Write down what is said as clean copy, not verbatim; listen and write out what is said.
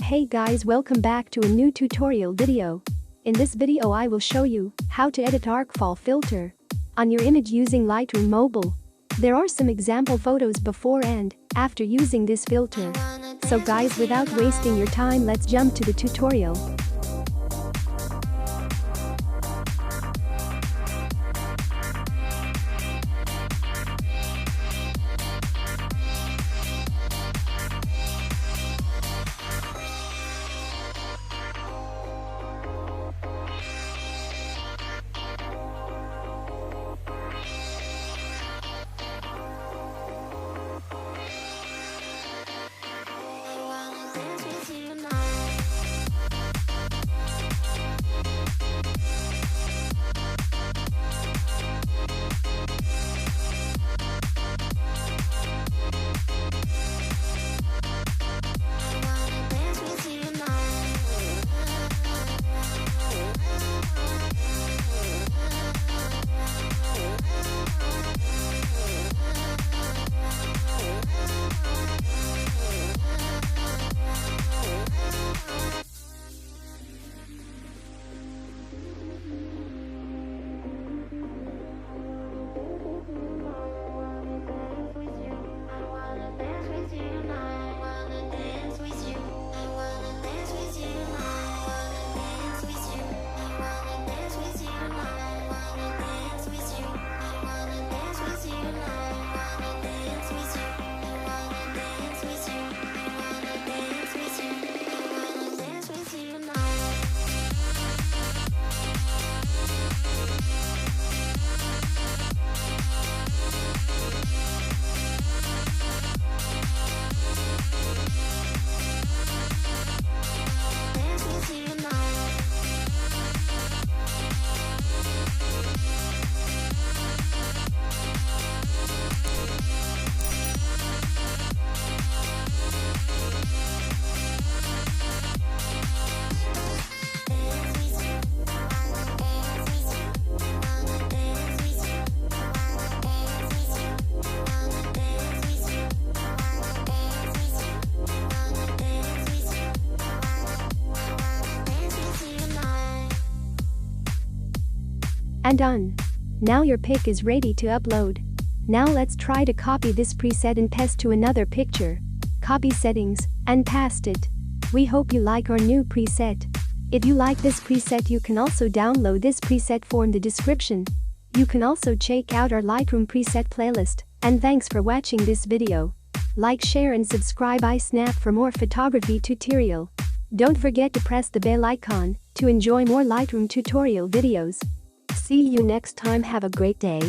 Hey guys, welcome back to a new tutorial video. In this video I will show you how to edit arcfall filter on your image using Lightroom Mobile. There are some example photos before and after using this filter. So guys, without wasting your time, let's jump to the tutorial. And done. Now your pic is ready to upload. Now let's try to copy this preset and paste to another picture. Copy settings and paste it. We hope you like our new preset. If you like this preset, you can also download this preset from the description. You can also check out our Lightroom preset playlist. And thanks for watching this video. Like, share and subscribe ISNAP for more photography tutorial. Don't forget to press the bell icon to enjoy more Lightroom tutorial videos. See you next time. Have a great day.